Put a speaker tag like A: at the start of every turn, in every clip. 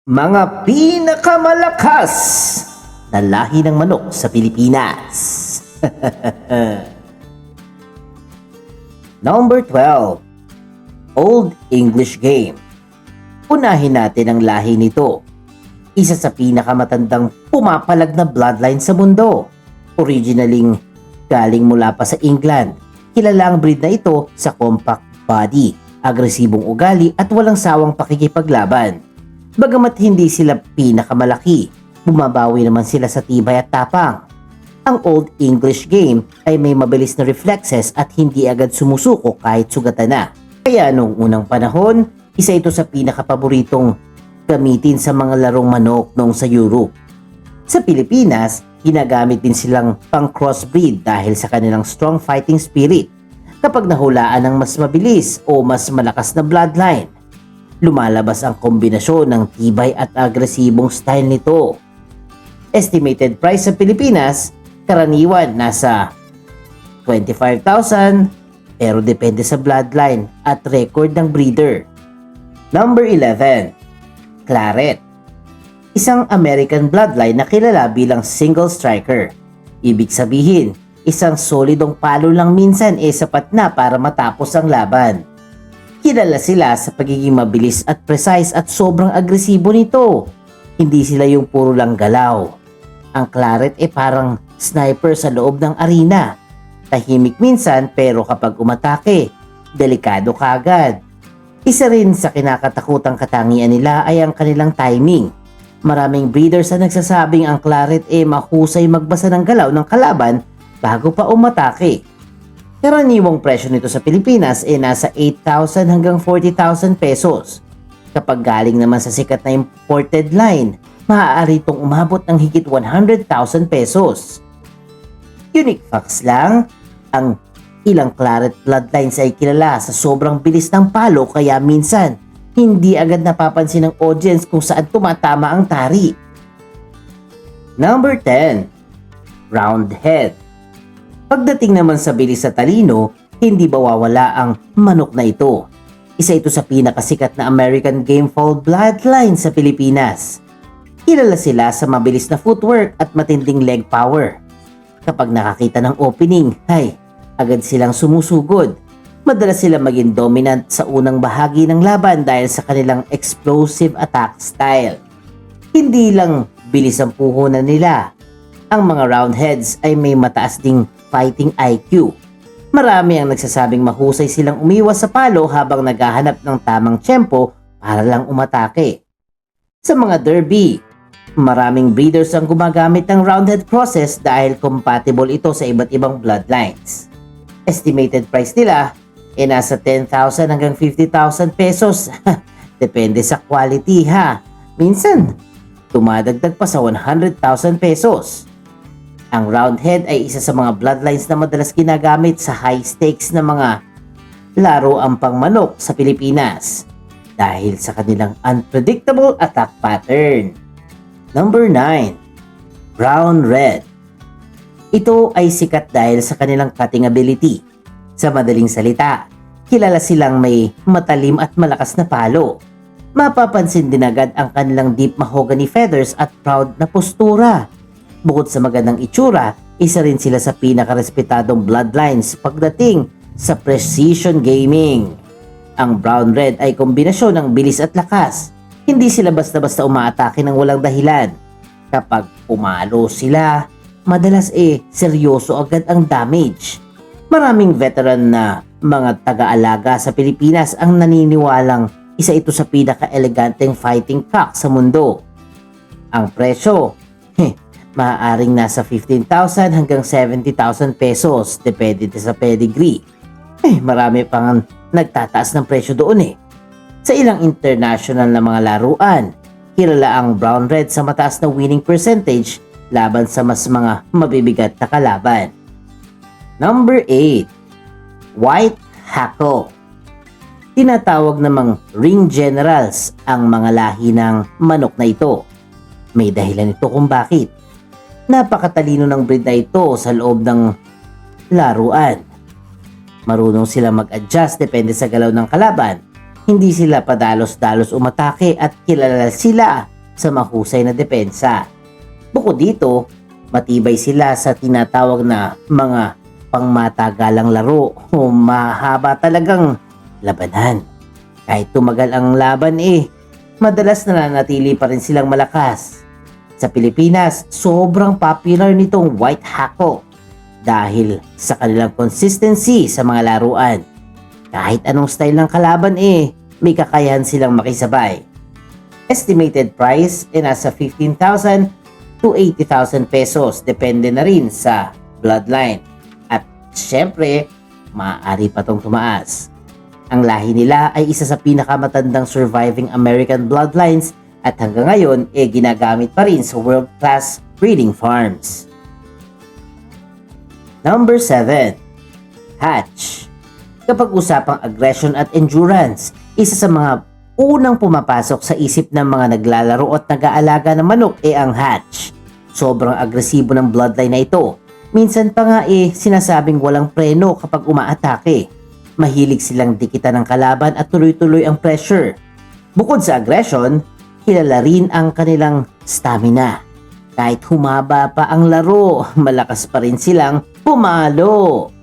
A: Mga pinakamalakas na lahi ng manok sa Pilipinas. Number 12. Old English Game. Unahin natin ang lahi nito. Isa sa pinakamatandang pumapalag na bloodline sa mundo. Originaling galing mula pa sa England. Kilala ang breed na ito sa compact body, agresibong ugali at walang sawang pakikipaglaban. Bagamat hindi sila pinakamalaki, bumabawi naman sila sa tibay at tapang. Ang Old English Game ay may mabilis na reflexes at hindi agad sumusuko kahit sugatan na. Kaya noong unang panahon, isa ito sa pinakapaboritong gamitin sa mga larong manok noong sa Europe. Sa Pilipinas, ginagamit din silang pang-crossbreed dahil sa kanilang strong fighting spirit. Kapag nahulaan ng mas mabilis o mas malakas na bloodline, lumalabas ang kombinasyon ng tibay at agresibong style nito. Estimated price sa Pilipinas, karaniwan nasa 25,000 pero depende sa bloodline at record ng breeder. Number 11. Claret. Isang American bloodline na kilala bilang single striker. Ibig sabihin, isang solidong palo lang minsan sapat na para matapos ang laban. Kilala sila sa pagiging mabilis at precise at sobrang agresibo nito. Hindi sila yung puro lang galaw. Ang claret parang sniper sa loob ng arena. Tahimik minsan pero kapag umatake, delikado kagad. Isa rin sa kinakatakutang katangian nila ay ang kanilang timing. Maraming breeders na nagsasabing ang claret mahusay magbasa ng galaw ng kalaban bago pa umatake. Karaniwang presyo nito sa Pilipinas nasa 8,000 hanggang 40,000 pesos. Kapag galing naman sa sikat na imported line, maaari itong umabot ng higit 100,000 pesos. Unique facts lang, ang ilang claret bloodlines ay kilala sa sobrang bilis ng palo kaya minsan hindi agad napapansin ng audience kung saan tumatama ang tari. Number 10. Roundhead. Pagdating naman sa bilis sa talino, hindi mawawala ang manok na ito. Isa ito sa pinakasikat na American Gamefowl bloodline sa Pilipinas. Kilala sila sa mabilis na footwork at matinding leg power. Kapag nakakita ng opening, agad silang sumusugod. Madalas sila maging dominant sa unang bahagi ng laban dahil sa kanilang explosive attack style. Hindi lang bilis ang puhunan nila. Ang mga roundheads ay may mataas ding fighting IQ. Marami ang nagsasabing mahusay silang umiwas sa palo habang naghahanap ng tamang tiyempo para lang umatake. Sa mga derby, maraming breeders ang gumagamit ng roundhead process dahil compatible ito sa iba't ibang bloodlines. Estimated price nila nasa 10,000 hanggang 50,000 pesos. Depende sa quality ha. Minsan, tumadagdag pa sa 100,000 pesos. Ang roundhead ay isa sa mga bloodlines na madalas ginagamit sa high stakes na mga laro ang pangmanok sa Pilipinas dahil sa kanilang unpredictable attack pattern. Number 9. Brown Red. Ito ay sikat dahil sa kanilang cutting ability. Sa madaling salita, kilala silang may matalim at malakas na palo. Mapapansin din agad ang kanilang deep mahogany feathers at proud na postura. Bukod sa magandang itsura, isa rin sila sa pinakarespetadong bloodlines pagdating sa precision gaming. Ang Brown Red ay kombinasyon ng bilis at lakas. Hindi sila basta-basta umaatake ng walang dahilan. Kapag umalo sila, madalas seryoso agad ang damage. Maraming veteran na mga taga-alaga sa Pilipinas ang naniniwalang isa ito sa pinaka-eleganteng fighting cock sa mundo. Ang presyo, maaaring nasa 15,000 hanggang 70,000 pesos, depende sa pedigree. Marami pang nagtataas ng presyo doon Sa ilang international na mga laruan, kilala ang Brown Red sa mataas na winning percentage laban sa mas mga mabibigat na kalaban. Number 8. White Hackle. Tinatawag namang ring generals ang mga lahi ng manok na ito. May dahilan ito kung bakit. Napakatalino ng breed na ito sa loob ng laruan. Marunong sila mag-adjust depende sa galaw ng kalaban. Hindi sila padalos-dalos umatake at kilala sila sa mahusay na depensa. Bukod dito, matibay sila sa tinatawag na mga pangmatagalang laro o mahaba talagang labanan. Kahit tumagal ang laban madalas nananatili pa rin silang malakas. Sa Pilipinas, sobrang popular nitong White Hako dahil sa kanilang consistency sa mga laruan. Kahit anong style ng kalaban may kakayahan silang makisabay. Estimated price nasa 15,000 to 80,000 pesos, depende na rin sa bloodline. At syempre, maaari pa tong tumaas. Ang lahi nila ay isa sa pinakamatandang surviving American bloodlines at hanggang ngayon ginagamit pa rin sa world-class breeding farms. Number 7. Hatch. Kapag usapang aggression at endurance, isa sa mga unang pumapasok sa isip ng mga naglalaro at nag-aalaga ng manok ang hatch. Sobrang agresibo ng bloodline na ito. Minsan pa nga sinasabing walang preno kapag umaatake. Mahilig silang dikitan ng kalaban at tuloy-tuloy ang pressure. Bukod sa aggression, kilala rin ang kanilang stamina. Kahit humaba pa ang laro, malakas pa rin silang pumalo.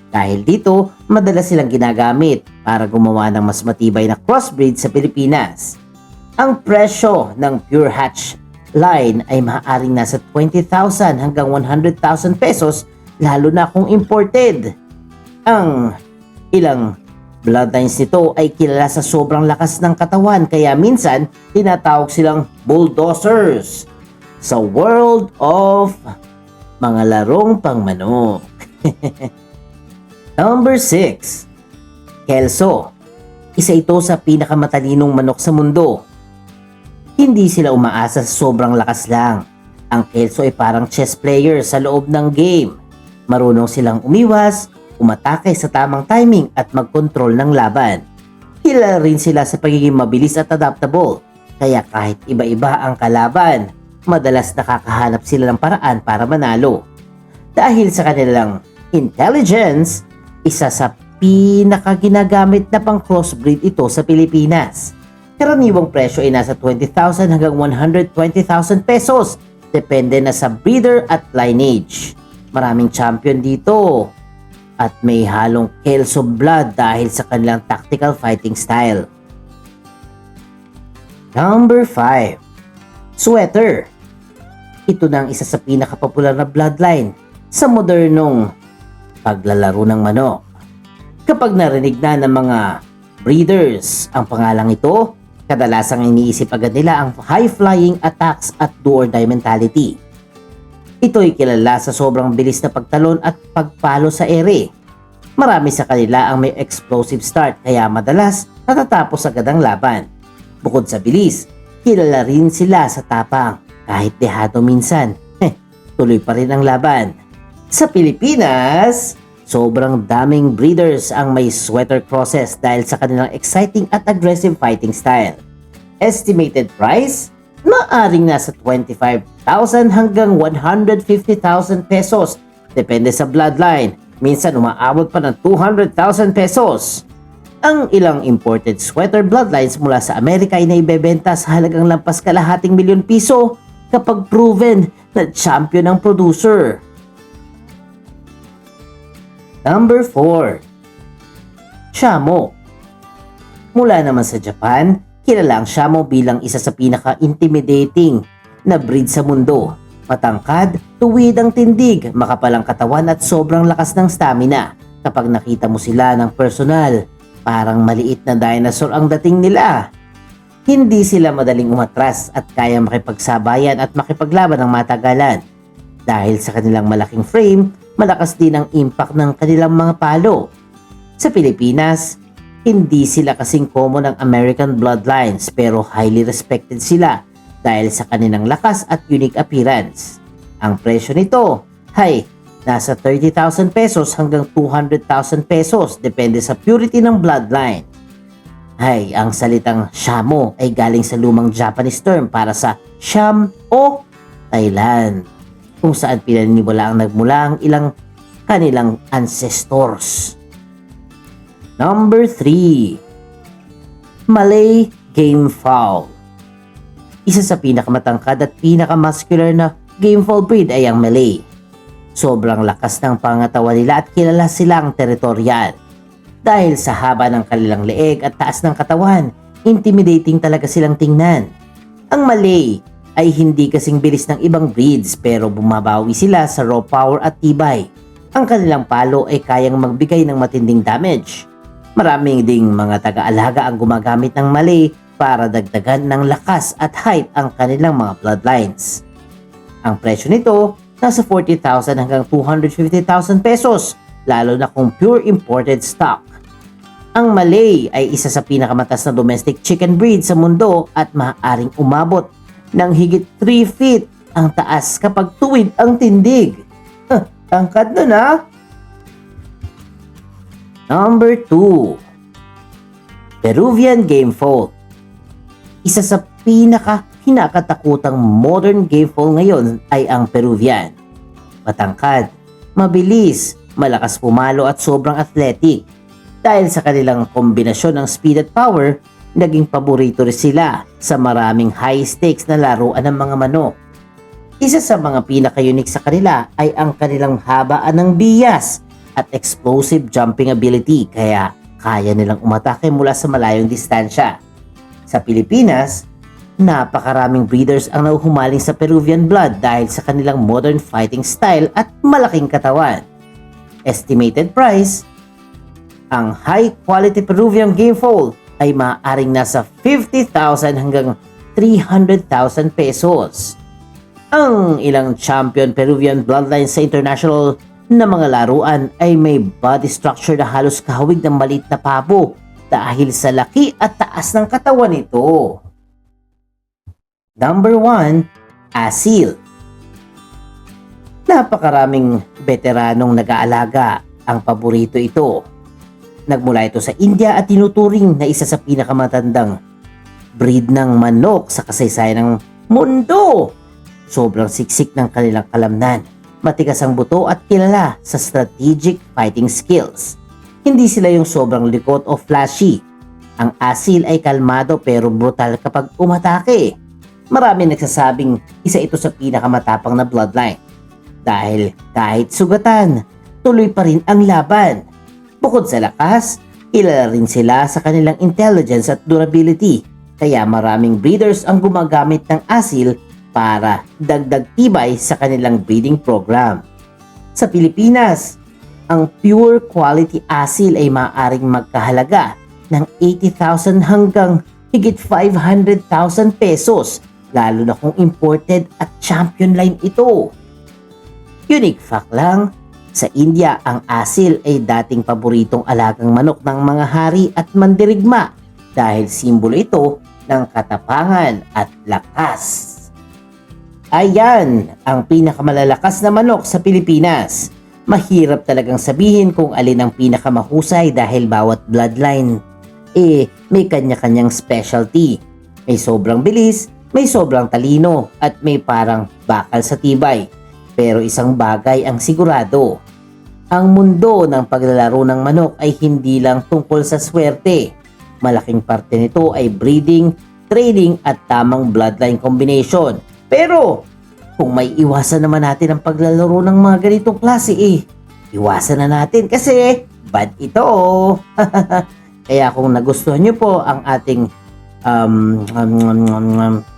A: Dahil dito, madalas silang ginagamit para gumawa ng mas matibay na crossbreed sa Pilipinas. Ang presyo ng Pure Hatch line ay maaaring nasa 20,000 hanggang 100,000 pesos, lalo na kung imported. Ang ilang bloodlines nito ay kilala sa sobrang lakas ng katawan, kaya minsan tinatawag silang bulldozers sa world of mga larong pangmanok. Number 6. Kelso. Isa ito sa pinakamatalinong manok sa mundo. Hindi sila umaasa sa sobrang lakas lang. Ang Kelso ay parang chess player sa loob ng game. Marunong silang umiwas, umatake sa tamang timing at mag-control ng laban. Kilala rin sila sa pagiging mabilis at adaptable. Kaya kahit iba-iba ang kalaban, madalas nakakahanap sila ng paraan para manalo. Dahil sa kanilang intelligence, isa sa pinakaginagamit na pang crossbreed ito sa Pilipinas. Karaniwang presyo ay nasa 20,000 hanggang 120,000 pesos. Depende na sa breeder at lineage. Maraming champion dito at may halong Kelso blood dahil sa kanilang tactical fighting style. Number 5. Sweater. Ito na ang isa sa pinakapopular na bloodline sa modernong paglalaro ng manok. Kapag narinig na ng mga breeders ang pangalang ito, kadalasang iniisip agad nila ang high-flying attacks at do-or-die mentality. Ito ay kilala sa sobrang bilis na pagtalon at pagpalo sa ere. Marami sa kanila ang may explosive start, kaya madalas natatapos agad ang laban. Bukod sa bilis, kilala rin sila sa tapang. Kahit dehado minsan, tuloy pa rin ang laban. Sa Pilipinas, sobrang daming breeders ang may sweater crosses dahil sa kanilang exciting at aggressive fighting style. Estimated price? Maaring nasa 25,000 hanggang 150,000 pesos. Depende sa bloodline. Minsan umaabot pa ng 200,000 pesos. Ang ilang imported sweater bloodlines mula sa Amerika ay naibebenta sa halagang lampas kalahating milyon piso kapag proven na champion ang producer. Number 4. Shamo. Mula naman sa Japan, kilala ang Shamo bilang isa sa pinaka-intimidating na breed sa mundo. Matangkad, tuwid ang tindig, makapalang katawan at sobrang lakas ng stamina. Kapag nakita mo sila ng personal, parang maliit na dinosaur ang dating nila. Hindi sila madaling umatras at kaya makipagsabayan at makipaglaban ng matagalan. Dahil sa kanilang malaking frame, malakas din ang impact ng kanilang mga palo. Sa Pilipinas, hindi sila kasing common ng American bloodlines pero highly respected sila dahil sa kanilang lakas at unique appearance. Ang presyo nito ay nasa 30,000 pesos hanggang 200,000 pesos depende sa purity ng bloodline. Ang salitang Shamo ay galing sa lumang Japanese term para sa Siam o Thailand, kung saan pinaniniwala ang nagmula ang ilang kanilang ancestors. Number 3. Malay Game Fowl. Isa sa pinakamatangkad at pinakamuscular na Gamefoal breed ay ang Malay. Sobrang lakas ng pangatawan nila at kilala silang teritorial. Dahil sa haba ng kanilang leeg at taas ng katawan, intimidating talaga silang tingnan. Ang Malay ay hindi kasing bilis ng ibang breeds pero bumabawi sila sa raw power at tibay. Ang kanilang palo ay kayang magbigay ng matinding damage. Maraming ding mga taga-alaga ang gumagamit ng Malay para dagdagan ng lakas at height ang kanilang mga bloodlines. Ang presyo nito nasa 40,000 hanggang 250,000 pesos, lalo na kung pure imported stock. Ang Malay ay isa sa pinakamatas na domestic chicken breed sa mundo at maaaring umabot ng higit 3 feet ang taas kapag tuwid ang tindig. Tangkad nun ha? Number 2. Peruvian Gamefoal. Isa sa kinakatakutang modern gamefoal ngayon ay ang Peruvian. Matangkad, mabilis, malakas pumalo at sobrang athletic. Dahil sa kanilang kombinasyon ng speed at power, naging paborito rin sila sa maraming high stakes na laruan ng mga manok. Isa sa mga pinaka-unique sa kanila ay ang kanilang habaan ng bias at explosive jumping ability, kaya kaya nilang umatake mula sa malayong distansya. Sa Pilipinas, napakaraming breeders ang nahuhumaling sa Peruvian blood dahil sa kanilang modern fighting style at malaking katawan. Estimated price, ang high quality Peruvian Gamefoal ay maaaring nasa 50,000 hanggang 300,000 pesos. Ang ilang champion Peruvian bloodlines sa international na mga laruan ay may body structure na halos kahawig ng maliit na pabo dahil sa laki at taas ng katawan nito. Number 1, Asil. Napakaraming veteranong nag-aalaga ang paborito ito. Nagmula ito sa India at tinuturing na isa sa pinakamatandang breed ng manok sa kasaysayan ng mundo. Sobrang siksik ng kanilang kalamnan, matigas ang buto at kilala sa strategic fighting skills. Hindi sila yung sobrang likot o flashy. Ang Asil ay kalmado pero brutal kapag umatake. Marami nagsasabing isa ito sa pinakamatapang na bloodline. Dahil kahit sugatan, tuloy pa rin ang laban. Bukod sa lakas, kilala rin sila sa kanilang intelligence at durability. Kaya maraming breeders ang gumagamit ng Asil para dagdag tibay sa kanilang breeding program. Sa Pilipinas, ang pure quality Asil ay maaaring magkahalaga ng 80,000 hanggang higit 500,000 pesos, lalo na kung imported at champion line ito. Unique fact lang, sa India ang Asil ay dating paboritong alagang manok ng mga hari at mandirigma dahil simbolo ito ng katapangan at lakas. Ayan ang pinakamalalakas na manok sa Pilipinas. Mahirap talagang sabihin kung alin ang pinakamahusay dahil bawat bloodline may kanya-kanyang specialty. May sobrang bilis, may sobrang talino at may parang bakal sa tibay. Pero isang bagay ang sigurado. Ang mundo ng paglalaro ng manok ay hindi lang tungkol sa swerte. Malaking parte nito ay breeding, training at tamang bloodline combination. Pero kung may iwasan naman natin ang paglalaro ng mga ganitong klase iwasan na natin kasi bad ito. Kaya kung nagustuhan nyo po ang ating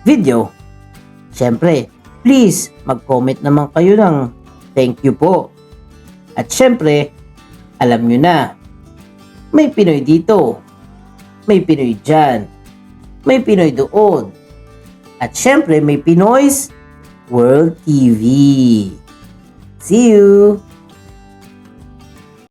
A: video, syempre please mag-comment naman kayo ng thank you po. At syempre, alam nyo na, may Pinoy dito, may Pinoy dyan, may Pinoy doon. At syempre, may Pinoy's World TV. See you!